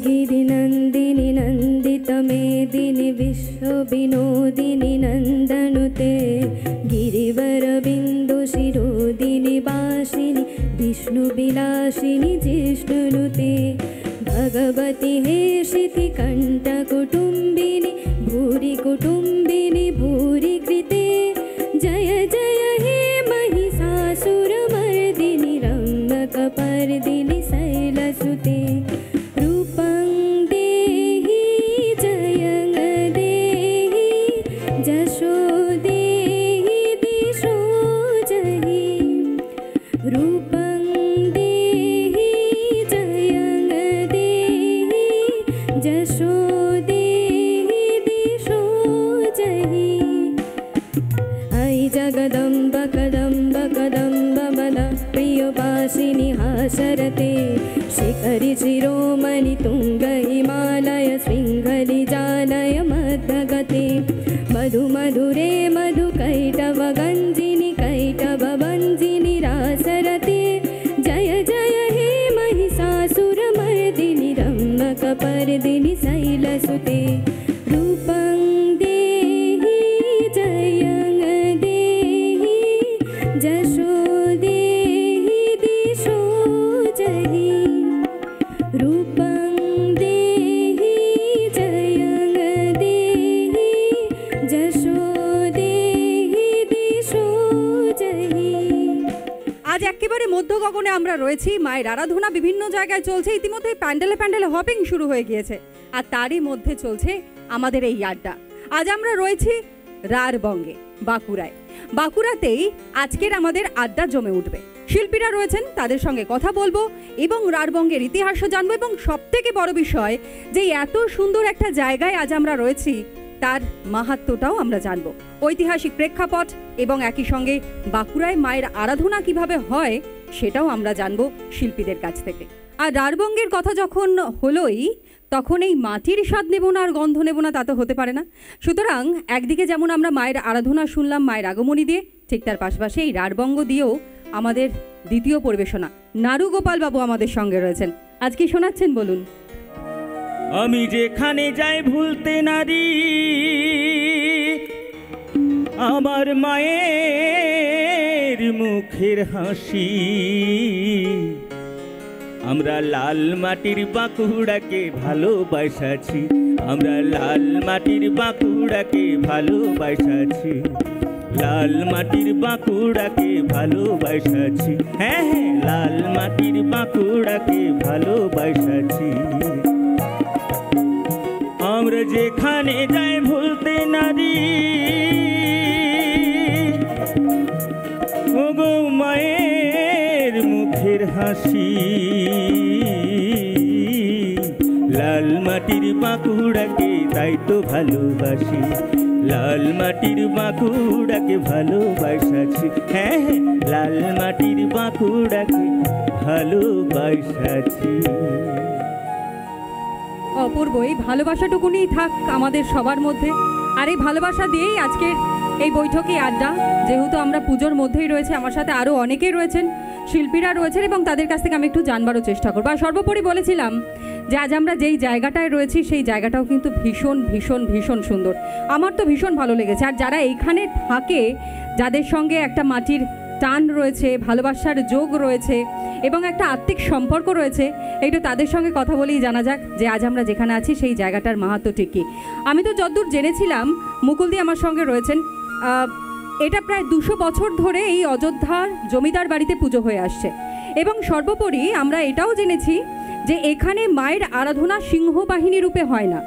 गिरिनन्दिनि नन्दितमेदिनि विश्वविनोदिनि नन्दनुते गिरिवरबिन्दुशिरोदिनि वासिनि विष्णुविलासिनि जिष्णुनुते भगवति हेशिति कण्ठकुटुम्बिनि भूरि कुटुम्बिनि भूरि कृते जय जय हे महिषासुरमर्दिनि रम्यकपर्दिनि शैलसुते रूपं देहि जयं देहि जशो देहि दिशो जहि रूपं देहि जयं देहि जशो देहि दिशो जहि ऐ जगदम्ब कदम्ब कदम्ब मद प्रियवासिनि हासरते शिखरि शिरोमणि तुङ्ग हिमालय शृङ्खलि जालय मध्यगते मधु मधुरे मधु कैटव गञ्जिनि कैटव भञ्जिनि रासरते जय जय हे महिषासुरमर्दिनि रम्यकपर्दिनि शैलसुते रूपं देहि जयं देहि जशो देहि दिशो जहि रूपं देहि जयं देहि जशो देहि दिशो जहि। আজ একেবারে মধ্য গগনে আমরা রয়েছি, মায়ের আরাধনা বিভিন্ন জায়গায় চলছে, ইতিমধ্যে প্যান্ডেলে প্যান্ডেলে হপিং শুরু হয়ে গিয়েছে, আর তারই মধ্যে চলছে আমাদের এই আড্ডা। আজ আমরা রয়েছি রারবঙ্গে, বাঁকুড়ায়। বাঁকুড়াতেই আজকের আমাদের আড্ডা জমে উঠবে। শিল্পীরা রয়েছেন, তাদের সঙ্গে কথা বলবো এবং রারবঙ্গের ইতিহাসও জানবো, এবং সবথেকে বড় বিষয় যে এত সুন্দর একটা জায়গায় আজ আমরা রয়েছি তার মাহাত্ম্যটাও আমরা জানবো, ঐতিহাসিক প্রেক্ষাপট এবং একই সঙ্গে বাঁকুড়ায় মায়ের আরাধনা কিভাবে হয় সেটাও আমরা জানবো শিল্পীদের কাছ থেকে। আর রারবঙ্গের কথা যখন হলোই তখন এই মাটির স্বাদ নেব না আর গন্ধ নেব না তা তো হতে পারে না। সুতরাং একদিকে যেমন আমরা মায়ের আরাধনা শুনলাম মায়ের আগমনী দিয়ে, ঠিক তার পাশাপাশি এই রারবঙ্গ দিয়েও আমাদের দ্বিতীয় পরিবেশনা। নারু গোপাল বাবু আমাদের সঙ্গে রয়েছেন, আজ কি শোনাচ্ছেন বলুন? আমি যেখানে যাই ভুলতে নারী আমার মায়ের মুখের হাসি, আমরা লাল মাটির বাঁকুড়াকে ভালোবাসাছি, আমরা লাল মাটির বাঁকুড়াকে ভালোবাসাছি, লাল মাটির বাঁকুড়াকে ভালোবাসাছি, হ্যাঁ হ্যাঁ লাল মাটির বাঁকুড়াকে ভালোবাসাছি। আমরা যেখানে যাই ভুলতে নারী ওগো মায়ের মুখের হাসি, লাল মাটির বাঁকুড়াকে তাই তো ভালোবাসি, লাল মাটির বাঁকুড়াকে ভালোবাসাছি, হ্যাঁ হ্যাঁ লাল মাটির বাঁকুড়াকে ভালোবাসাছি। অপূর্ব, এই ভালোবাসাটুকুনি থাক আমাদের সবার মধ্যে, আর এই ভালোবাসা দিয়েই আজকের এই বৈঠকে আড্ডা। যেহেতু আমরা পুজোর মধ্যেই রয়েছে, আমার সাথে আরও অনেকেই রয়েছেন, শিল্পীরা রয়েছেন, এবং তাদের কাছ থেকে আমি একটু জানবারও চেষ্টা করবো। আর সর্বোপরি বলেছিলাম যে আজ আমরা যেই জায়গাটায় রয়েছি সেই জায়গাটাও কিন্তু ভীষণ ভীষণ ভীষণ সুন্দর, আমার তো ভীষণ ভালো লেগেছে। আর যারা এইখানে থাকে, যাদের সঙ্গে একটা মাটির টান রয়েছে, ভালোবাসার যোগ রয়েছে এবং একটা আত্মিক সম্পর্ক রয়েছে, একটু তাদের সঙ্গে কথা বলেই জানা যাক যে আজ আমরা যেখানে আছি সেই জায়গাটার মাহাত্ম্য ঠিক কী। আমি তো যতদূর জেনেছিলাম, মুকুলদি আমার সঙ্গে রয়েছেন, এটা প্রায় 200 বছর ধরে এই অযোধ্যার জমিদার বাড়িতে পুজো হয়ে আসছে, এবং সর্বোপরি আমরা এটাও জেনেছি যে এখানে মায়ের আরাধনা সিংহবাহিনী রূপে হয় না,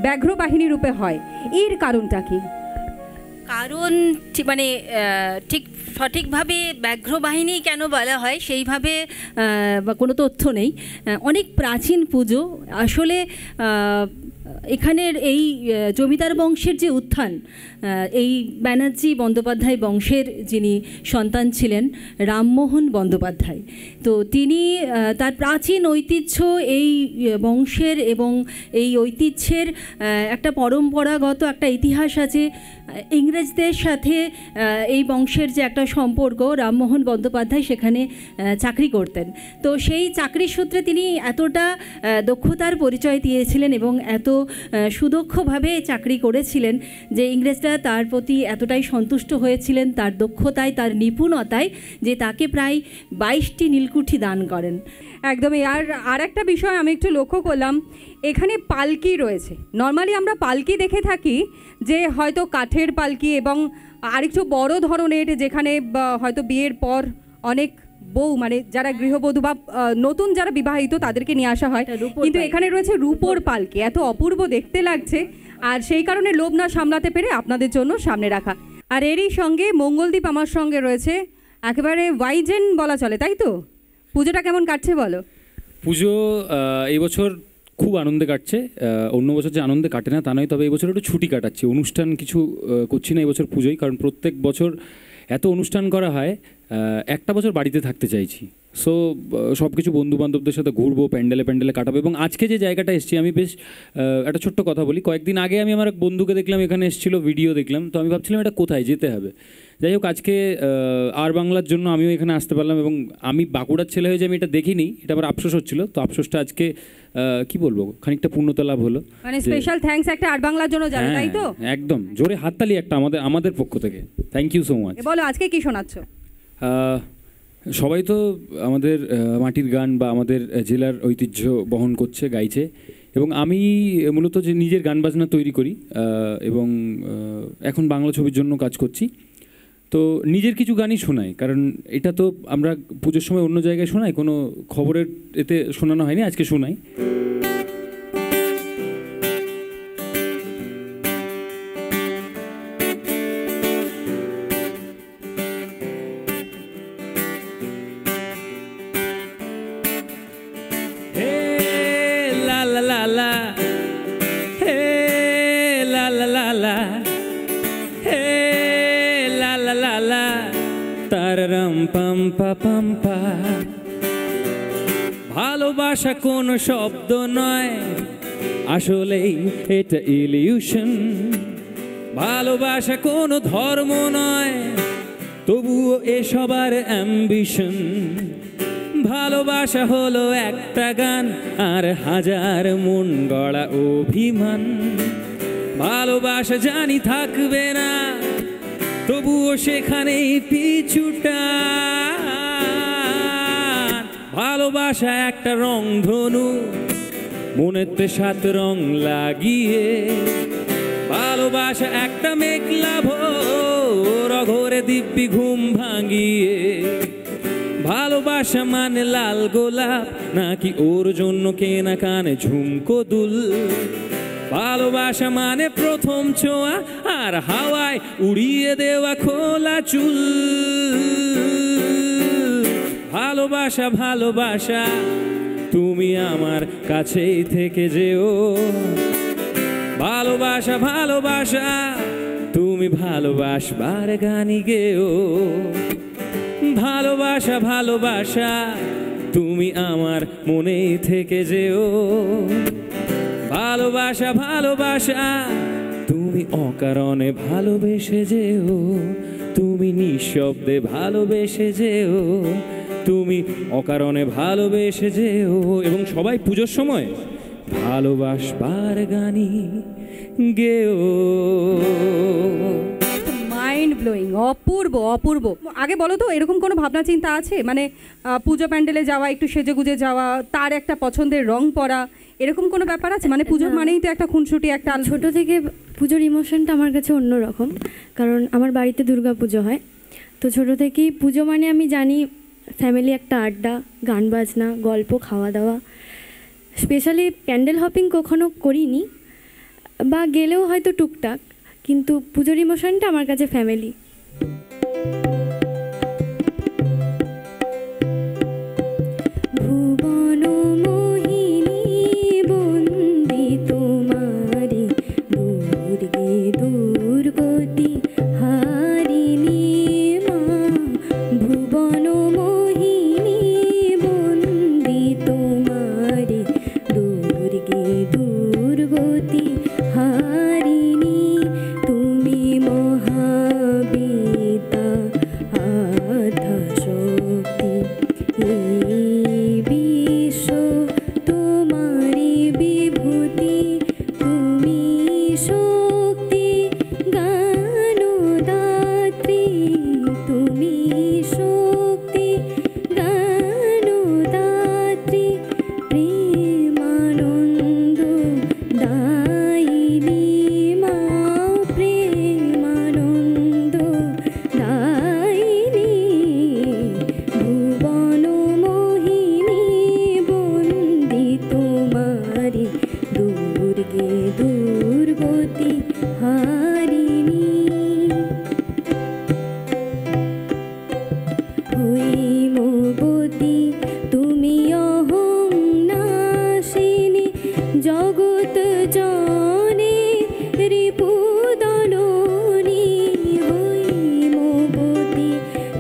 ব্যাঘ্র বাহিনী রূপে হয়। এর কারণটা কি? কারণ মানে ঠিক সঠিকভাবে ব্যাঘ্র বাহিনী কেন বলা হয় সেইভাবে কোনো তথ্য নেই। অনেক প্রাচীন পুজো, আসলে এখানের এই জমিদার বংশের যে উত্থান, এই ব্যানার্জি বন্দ্যোপাধ্যায় বংশের যিনি সন্তান ছিলেন রামমোহন বন্দ্যোপাধ্যায়, তো তিনি তার প্রাচীন ঐতিহ্য, এই বংশের এবং এই ঐতিহ্যের একটা পরম্পরাগত একটা ইতিহাস আছে। ইংরেজদের সাথে এই বংশের যে একটা সম্পর্ক, রামমোহন বন্দ্যোপাধ্যায় সেখানে চাকরি করতেন, তো সেই চাকরির সূত্রে তিনি এতটা দক্ষতার পরিচয় দিয়েছিলেন এবং এত সুদক্ষভাবে চাকরি করেছিলেন যে ইংরেজরা তার প্রতি এতটাই সন্তুষ্ট হয়েছিলেন তার দক্ষতায়, তার নিপুণতায়, যে তাকে প্রায় 22টি নীলকুঠি দান করেন। একদমই। আর একটা বিষয় আমি একটু লক্ষ্য করলাম, এখানে পালকি রয়েছে। নর্মালি আমরা পালকি দেখে থাকি যে হয়তো কাঠের পালকি এবং আরেকটু বড় ধরনের, যেখানে হয়তো বিয়ের পর অনেক বউ, মানে যারা গৃহবধূ বা নতুন যারা বিবাহিত তাদেরকে নিয়ে আসা হয়, কিন্তু এখানে রয়েছে রূপোর পালকি। এত অপূর্ব দেখতে লাগছে, আর সেই কারণে লোভ না সামলাতে পেরে আপনাদের জন্য সামনে রাখা। আর এরই সঙ্গে মঙ্গলদীপ আমার সঙ্গে রয়েছে, একেবারে ওয়াইজেন বলা চলে, তাই তো? পুজোটা কেমন কাটছে বলো? পুজো এই বছর খুব আনন্দে কাটছে। অন্য বছর যে আনন্দে কাটে না তা নয়, তবে এই বছর একটু ছুটি কাটাচ্ছি, অনুষ্ঠান কিছু করছি না এই বছর পুজোয়, কারণ প্রত্যেক বছর এত অনুষ্ঠান করা হয়, একটা বছর বাড়িতে থাকতে চাইছি। সো সব কিছু বন্ধুবান্ধবদের সাথে ঘুরবো, প্যান্ডেলে কাটাবো। এবং আজকে যে জায়গাটা এসেছি, আমি বেশ একটা ছোট্ট কথা বলি, কয়েকদিন আগে আমি আমার এক বন্ধুকে দেখলাম এখানে এসেছিলো, ভিডিও দেখলাম, তো আমি ভাবছিলাম এটা কোথায় যেতে হবে। যাই হোক, আজকে আর বাংলার জন্য আমিও এখানে আসতে পারলাম, এবং আমি বাঁকুড়ার ছেলে হয়ে যে আমি এটা দেখিনি, এটা আবার আফসোস হচ্ছিলো। তো আফসোসটা আজকে কি বলবো, খানিকটা পূর্ণতা লাভ হলো। মানে স্পেশাল থ্যাঙ্কস একটা আর বাংলার জন্য যাবে, তাই তো? একদম জোরে হাততালি একটা আমাদের পক্ষ থেকে, থ্যাংক ইউ সো মাচ। বলো আজকে কি শোনাচ্ছ? সবাই তো আমাদের মাটির গান বা আমাদের জেলার ঐতিহ্য বহন করছে, গাইছে, এবং আমি মূলত যে নিজের গান বাজনা তৈরি করি এবং এখন বাংলা ছবির জন্য কাজ করছি, তো নিজের কিছু গানই শোনাই। কারণ এটা তো আমরা পুজোর সময় অন্য জায়গায় শোনাই, কোনো খবরের এতে শোনানো হয়নি, আজকে শোনাই। ভালোবাসা কোনো শব্দ নয়, আসলেই এটা ইলিউশন। ভালোবাসা কোনো ধর্ম নয়, তবুও এ সবার অ্যাম্বিশন। ভালোবাসা হলো একটা গান আর হাজার মন গড়া অভিমান। ভালোবাসা জানি থাকবে না, তবুও সেখানেই পিছুটা। ভালোবাসা একটা রংধনু, মনেতে 7 রং লাগিয়ে। ভালোবাসা একটা মেঘলা ভোর, অঘরে দিব্যি ঘুম ভাঙিয়ে। ভালোবাসা মানে লাল গোলাপ, নাকি ওর জন্য কেনা কানে ঝুমকো দুল। ভালোবাসা মানে প্রথম ছোঁয়া আর হাওয়ায় উড়িয়ে দেওয়া খোলা চুল। ভালোবাসা ভালোবাসা তুমি আমার কাছেই থেকে যেও। ভালোবাসা ভালোবাসা তুমি ভালোবাসবার গানি গেও। ভালোবাসা ভালোবাসা তুমি আমার মনেই থেকে যেও। ভালোবাসা ভালোবাসা তুমি অকারণে ভালোবেসে যেও। তুমি নিঃশব্দে ভালোবেসে যেও। তুমি অকারণে ভালোবেসে যেও। এবং সবাই পুজোর সময় ভালোবাসবার গানি গেও। মাইন্ড ব্লোয়িং, অপূর্ব অপূর্ব। আগে বলো তো, এরকম কোনো ভাবনা চিন্তা আছে? মানে পুজো প্যান্ডেলে যাওয়া, একটু সেজে গুজে যাওয়া, তার একটা পছন্দের রং পরা, এরকম কোনো ব্যাপার আছে? মানে পুজো মানেই তো একটা খুনসুটি, একটা ছোট থেকে পুজোর ইমোশনটা আমার কাছে অন্যরকম, কারণ আমার বাড়িতে দুর্গা পুজো হয়। তো ছোট থেকেই পুজো মানে আমি জানি ফ্যামিলি একটা আড্ডা, গান বাজনা, গল্প, খাওয়া দাওয়া। স্পেশালি প্যান্ডেল হপিং কখনো করিনি, বা গেলেও হয়তো টুকটাক, কিন্তু পুজোর ইমোশনটা আমার কাছে ফ্যামিলি। ভুবন মোহিনী বন্দি তোমার জনে রিপুদলনি হৈমবতী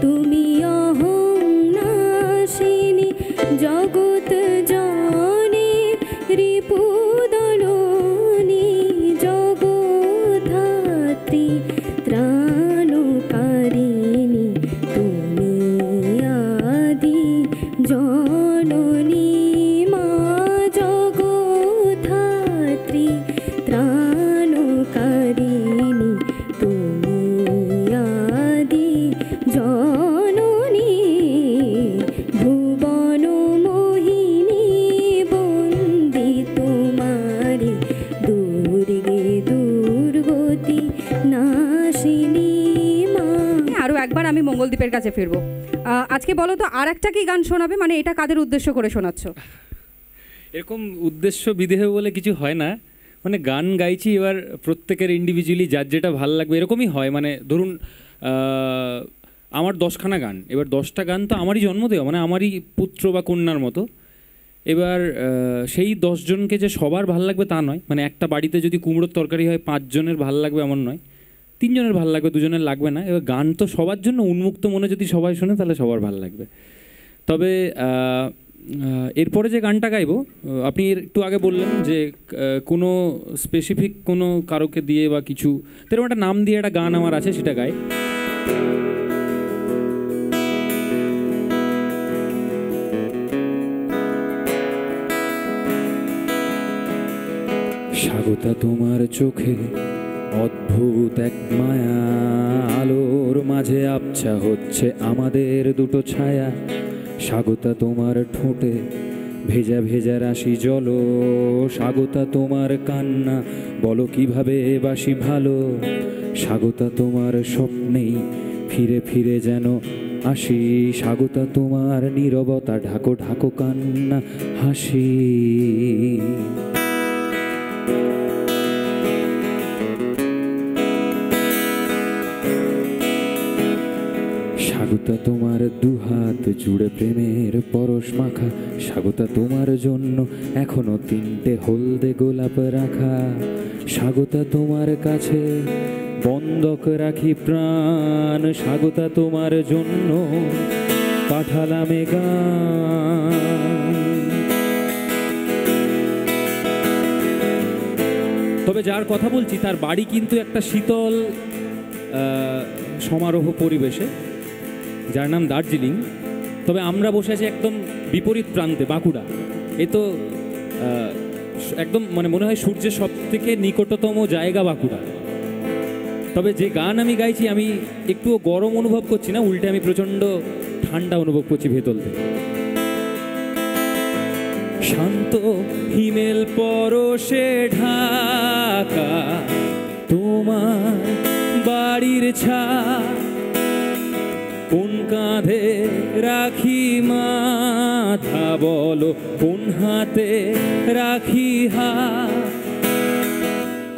তুমি অহং নাশিনী জগৎ জনে রিপুদলনি জগদ্ধাত্রী ত্রাণকারিণী তুমি আদি জননী মা জগদ্ধাত্রী ত্রাণকারিণী তুমি আদি জননী ভুবন মোহিনী বন্দি তোমারি দুর্গে দুর্গতি নাশিনী মা। আরও একবার আমি মঙ্গলদ্বীপের কাছে ফিরবো। আজকে বলো তো আর একটা কি গান শোনাবে, মানে এটা কাদের উদ্দেশ্য করে শোনাচ্ছ? এরকম উদ্দেশ্য বিদেহ বলে কিছু হয় না, মানে গান গাইছি, এবার প্রত্যেকের ইন্ডিভিজুয়ালি যার যেটা ভালো লাগবে এরকমই হয়। মানে ধরুন আমার 10খানা গান, এবার 10টা গান তো আমারই জন্ম দেওয়া, মানে আমারই পুত্র বা কন্যার মতো। এবার সেই 10 জনকে যে সবার ভাল লাগবে তা নয়, মানে একটা বাড়িতে যদি কুমড়োর তরকারি হয় 5 জনের ভাল লাগবে এমন নয়, 3 জনের ভাল লাগবে, 2 জনের লাগবে না। এবার গান তো সবার জন্য, উন্মুক্ত মনে যদি সবাই শোনে তাহলে সবার ভাল লাগবে। তবে এরপরে যে গানটা গাইবো, আপনি একটু আগে বললেন যে কোনো স্পেসিফিক কোনো কারোকে দিয়ে বা কিছু, তেরকম একটা নাম দিয়ে একটা গান আমার আছে, সেটা গাই। স্বাগতা তোমার চোখে অদ্ভুত এক মায়া, আলোর মাঝে আবছা হচ্ছে আমাদের দুটো ছায়া। স্বাগতা তোমার ঠোঁটে ভেজা ভেজা রাশি জল, স্বাগতা তোমার কান্না বলো কিভাবে বাসি ভালো। স্বাগতা তোমার স্বপ্নেই ফিরে ফিরে যেন আসি, স্বাগতা তোমার নীরবতা ঢাকো ঢাকো কান্না হাসি। স্বাগতা তোমার দুহাত জুড়ে প্রেমের পরশ মাখা, স্বাগতা তোমার জন্য এখনো 3টে হলদে গোলাপ রাখা। স্বাগতা তোমার কাছে বন্ধক রাখি প্রাণ, স্বাগতা তোমার জন্য পাঠালাম এ গান। তবে যার কথা বলছি তার বাড়ি কিন্তু একটা শীতল সমারোহ পরিবেশে, যার নাম দার্জিলিং। তবে আমরা বসে আছি একদম বিপরীত প্রান্তে, বাঁকুড়া। এ তো একদম মানে মনে হয় সূর্যের সব থেকে নিকটতম জায়গা বাঁকুড়া। তবে যে গান আমি গাইছি আমি একটুও গরম অনুভব করছি না, উল্টে আমি প্রচণ্ড ঠান্ডা অনুভব করছি ভেতর থেকে। শান্ত হিমেল পরশে ঢাকা তোমার বাড়ির ছাদ, কোন কাঁধে রাখি মাথা বলো, কোন হাতে রাখি হাত।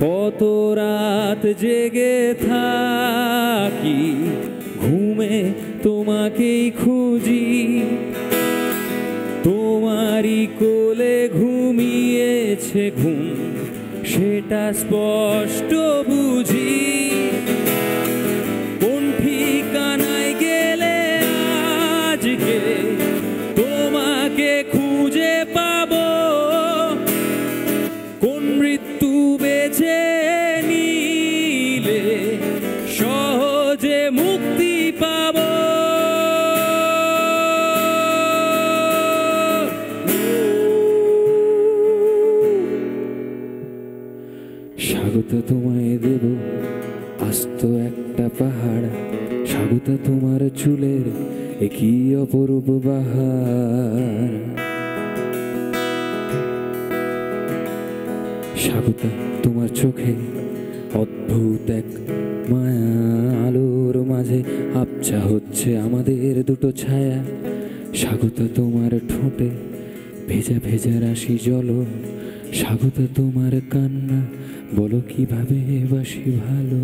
কত রাত জেগে থাকি ঘুমে তোমাকেই খুঁজি, তোমারই কোলে ঘুমিয়েছে ঘুম সেটা স্পষ্ট বুঝি। কোন ঠিকানায় গেলে আজকে তোমাকে খুঁজে পাবো, কোন মৃত্যু বেছে নিলে সহজে মুক্তি পাবো। স্বাগত তোমায় দেব আস্ত একটা পাহাড়, স্বাগত তোমার চুলের একই অপরূপ বাহার। স্বাগত তোমার চোখে অদ্ভুত এক মায়া, আলোর মাঝে আবছা হচ্ছে আমাদের দুটো ছায়া। স্বাগত তোমার ঠোঁটে ভেজা ভেজা রাশি জল, স্বাগত তোমার কান্না বলো কিভাবে বাসি ভালো।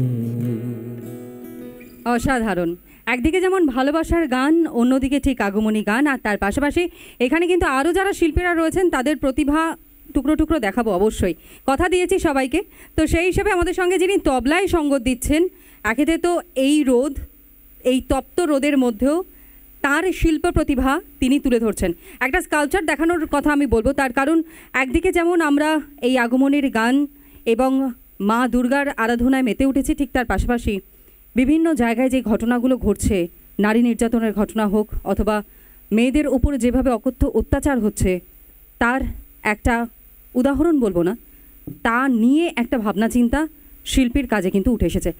অসাধারণ। একদিকে যেমন ভালোবাসার গান, অন্যদিকে ঠিক আগমনী গান, আর তার পাশাপাশি এখানে কিন্তু আরও যারা শিল্পীরা রয়েছেন তাদের প্রতিভা টুকরো টুকরো দেখাবো অবশ্যই, কথা দিয়েছি সবাইকে। তো সেই হিসেবে আমাদের সঙ্গে যিনি তবলায় সঙ্গত দিচ্ছেন, একেতে তো এই রোদ, এই তপ্ত রোদের মধ্যেও তার শিল্প প্রতিভা তিনি তুলে ধরছেন। একটা স্কাল্পচার দেখানোর কথা আমি বলবো, তার কারণ একদিকে যেমন আমরা এই আগমনের গান এবং মা দুর্গার আরাধনায় মেতে উঠেছি, ঠিক তার পাশাপাশি বিভিন্ন জায়গায় যে ঘটনাগুলো ঘটছে, নারী নির্যাতনের ঘটনা হোক অথবা মেয়েদের উপর যেভাবে অকথ্য অত্যাচার হচ্ছে, তার একটা উদাহরণ বলবো না, তা নিয়ে একটা ভাবনা চিন্তা শিল্পীর কাজে কিন্তু উঠে এসেছে।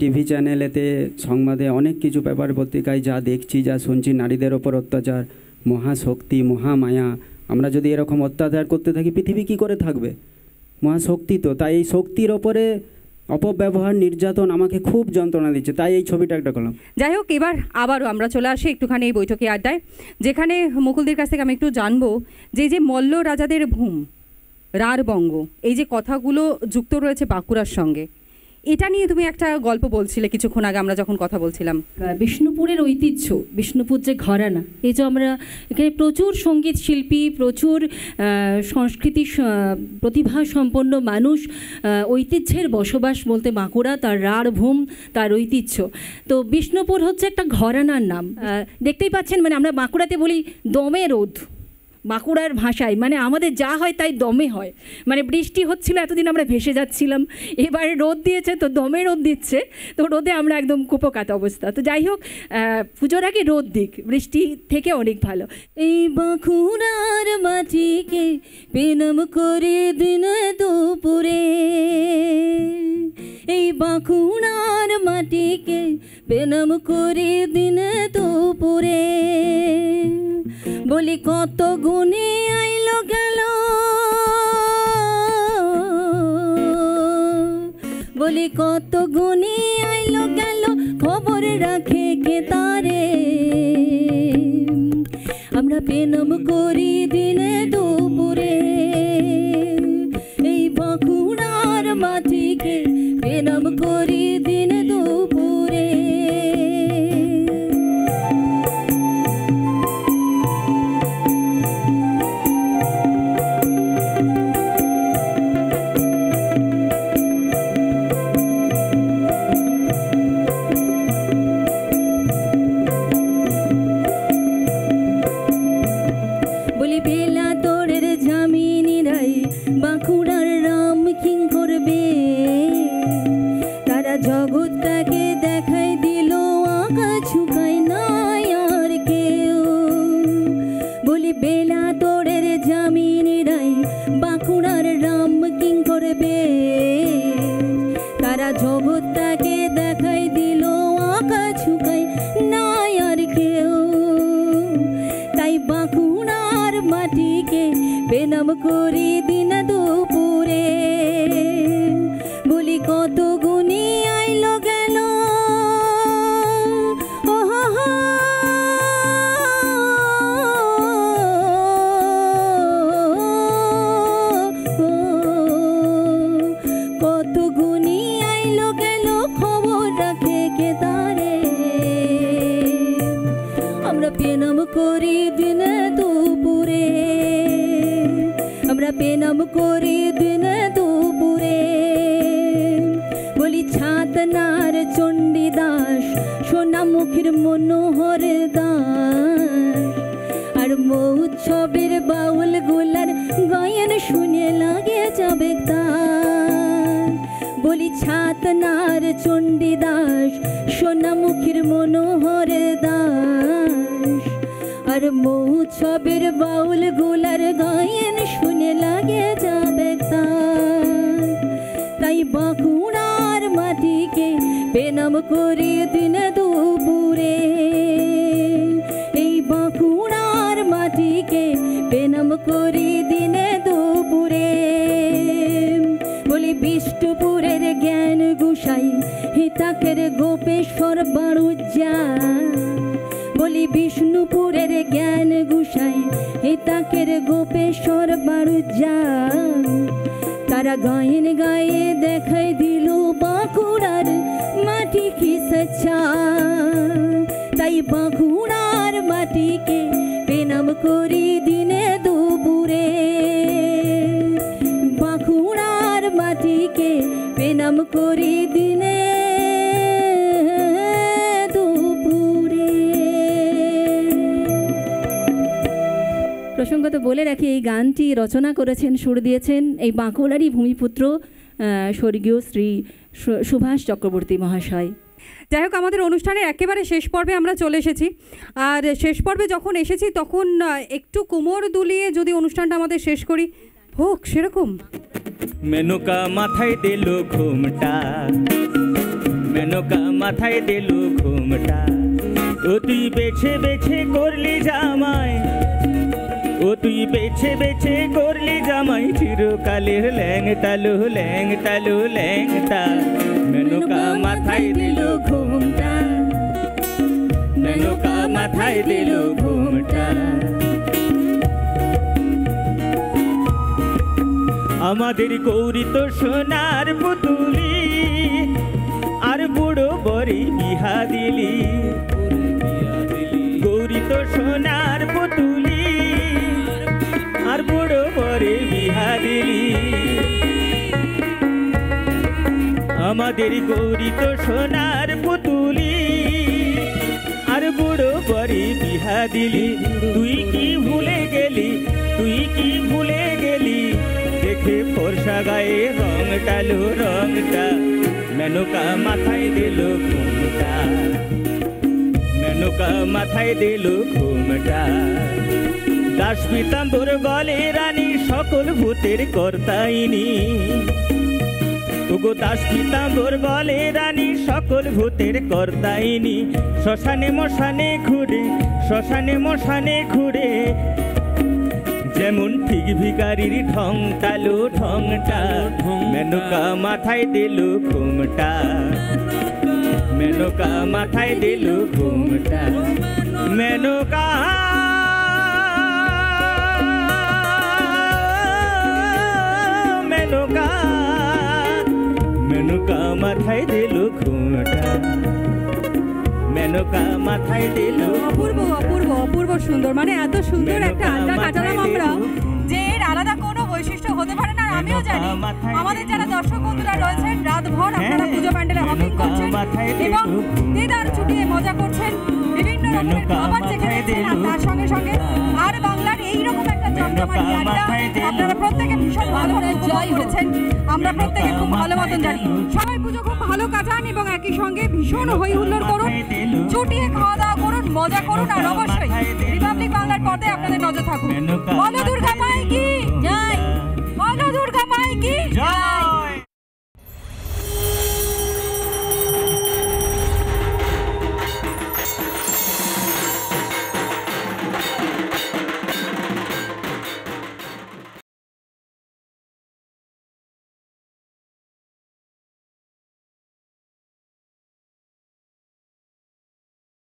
টিভি চ্যানেলেতে, সংবাদে অনেক কিছু, পেপার পত্রিকায় যা দেখছি, যা শুনছি, নারীদের ওপর অত্যাচার, মহাশক্তি, মহামায়া। আমরা যদি এরকম অত্যাচার করতে থাকি, পৃথিবী কী করে থাকবে? মহাশক্তি তো, তাই এই শক্তির ওপরে অপব্যবহার, নির্যাতন আমাকে খুব যন্ত্রণা দিচ্ছে, তাই এই ছবিটা একটা করলাম। যাই হোক, এবার আবারও আমরা চলে আসি একটুখানি এই বৈঠকি আড্ডায়, যেখানে মুকুলদের কাছ থেকে আমি একটু জানবো যে মল্ল রাজাদের ভূম, রাঢ়বঙ্গ, এই যে কথাগুলো যুক্ত রয়েছে বাঁকুড়ার সঙ্গে, এটা নিয়ে তুমি একটা গল্প বলছিলে কিছুক্ষণ আগে আমরা যখন কথা বলছিলাম। বিষ্ণুপুরের ঐতিহ্য, বিষ্ণুপুর যে ঘরানা, এই যে আমরা এখানে প্রচুর সঙ্গীত শিল্পী, প্রচুর সংস্কৃতি প্রতিভা সম্পন্ন মানুষ, ঐতিহ্যের বসবাস বলতে বাঁকুড়া, তার রাঢ়ভূম, তার ঐতিহ্য। তো বিষ্ণুপুর হচ্ছে একটা ঘরানার নাম। দেখতেই পাচ্ছেন, মানে আমরা বাঁকুড়াতে বলি দমে রোদ, বাঁকুড়ার ভাষায় মানে আমাদের যা হয় তাই দমে হয়। মানে বৃষ্টি হচ্ছিল, এতদিন আমরা ভেসে যাচ্ছিলাম, এবারে রোদ দিয়েছে তো দমে রোদ দিচ্ছে, তো রোদে আমরা একদম কুপোকাত অবস্থা। তো যাই হোক, পুজোর আগে রোদ দিক, বৃষ্টি থেকে অনেক ভালো। এই বাঁকুড়ার মাটিকে পেনম করে দিন দুপুরে, এই বাঁকুড়ার মাটিকে পেনম করে দিন দুপুরে, বলি কত গুণে আইলো গেল, বলি কত গুণে আইলো গেল, খবর রাখে কে তারে, আমরা পেনম করি দিনে দুপুরে, এই বাঁকুড়ার মাটিকে পেনম করি দিনে দুপুরে। বাঁকুড়ার রাম কিং করবে, তারা জগৎটাকে দেখাই দিল, আঁকা ছুকাই নাই আর কেউ, বলি বেলা তোরের জামিনীরাই বাঁকুড়ার রাম কিং করবে, তারা জগৎটাকে দেখাই দিল, আঁকা ছুকাই নাই আর কেউ, তাই বাঁকুড়ার মাটিকে পেনম করি দিন দুপুরে, বলি কত গুণী আইলো গেল, কত গুণী আইলো গেল, খবর রাখে কে তারে, আমরা পেনম করি দিন দুপুরে, আমরা পেনম করি দিন দুপুরে, বলি ছাতনার চণ্ডীদাস, সোনামুখীর মনোহর দাস, আর মহোৎসবের বাউল গুলার গায়ন শুনে লাগে যাবে তার, বলি ছাতনার চণ্ডীদাস, সোনামুখীর মনোহর দাস, আর মহোৎসবের বাউল গুলার গায়ন শুনে লাগে যাবে তার, তাই বাঁকুড়ার মাটিকে পেনম করি দিন দুপুরে, এই বাঁকুড়ার মাটিকে পেনম করি দিন দুপুরে, বলি বিষ্ণুপুরের জ্ঞান গুসাই, হিতাকের গোপেশ্বর বাড়ুজ্জা, বলি বিষ্ণুপুরের জ্ঞান গুসাই, হিতাকের গোপেশ্বর বাড়ুজ্জা, তারা গায়েন গায়ে দেখাই দিল বাঁকুড়ার মাটি কি সচ্চা, তাই বাঁকুড়ার মাটিকে পেনম করি দিনে দুপুরে, করি দিনে দুপুরে। প্রসঙ্গত বলে রাখি এই গানটি রচনা করেছেন, সুর দিয়েছেন এই বাঁকুড়ারই ভূমিপুত্র স্বর্গীয় শ্রী সুভাষ চক্রবর্তী মহাশয়। যাই হোক, আমাদের অনুষ্ঠানের একেবারে শেষ পর্বে আমরা চলে এসেছি। আর শেষ পর্বে যখন এসেছি তখন একটু কোমর দুলিয়ে যদি অনুষ্ঠানটা আমাদের শেষ করি, হোক সেরকম। মেনকা মাথায় দিল ঘুমটা, মেনকা মাথায় দিল ঘুমটা, ও তুই বেছে বেছে করলি জামাই, ও তুই বেছে বেছে করলি জামাই, চিরকালের ল্যাংটালু ল্যাংটালু ল্যাংটা। মেনকা মাথায় দিল ঘুমটা, মেনকা মাথায় দিল ঘুমটা। আমাদের গৌরী তো সোনার পুতুলি, আর বুড়ো বরে বিহা দিলি, গৌরী তো সোনার পুতুলি, আর বুড়ো বরে বিহা দিলি। আমাদের গৌরী তো সোনার পুতুলি, আর বুড়ো বরে বিহা দিলি। তুই কি ভুলে গেলি, তুই কি ভুলে গেলি, দেখে ফর্সা গায়ে রংটালো রংটা। মেনকা মাথায় দিল ঘুমটা, মেনকা মাথায় দিল ঘুমটা। দাস পীতাম্বর বলে রানী সকল ভূতের কর্তাইনি, ওগো দাস পীতাম্বর বলে রানী সকল ভূতের কর্তাইনি। শ্মশানে মশানে ঘুরে, শ্মশানে মশানে ঘুরে, যেমন ঠিক ভিখারির ঢংটালো ঢংটা। মেনকা মাথায় দিল ঘুমটা, মেনকা মাথায় দিল ঘুমটা। মেনকা মেনকা মেনকা মাথায় দিল ঘুমটা, মেনকা মাথায় দিল। অপূর্ব অপূর্ব অপূর্ব সুন্দর, মানে এত সুন্দর একটা আড্ডা কাটালাম আমরা যে এর আলাদা কোনো বৈশিষ্ট্য হতে পারে না। আমিও জানি আমাদের যারা দর্শক বন্ধুরা রয়েছেন রাতভর আপনারা পুজো প্যান্ডেলে হপিং করছেন এবং দিদার ছুটিয়ে মজা করছেন, বিভিন্ন রকমের খাবার চেখে দেখছেন, আর তার সঙ্গে সঙ্গে আর বাংলার এইরকম একটা জমজমাটি আড্ডা আপনারা প্রত্যেকে ভীষণ ভালোভাবে উপভোগ করেছেন। আমরা প্রত্যেকে খুব ভালো মতন জানি সবাই পুজো খুব ভালো কাটান এবং একই সঙ্গে ভীষণ হই হুল্লোড় করুন, চুটিয়ে খাওয়া দাওয়া করুন, মজা করুন, আর অবশ্যই রিপাবলিক বাংলার পর্দায় আপনাদের নজর থাকুন। বলো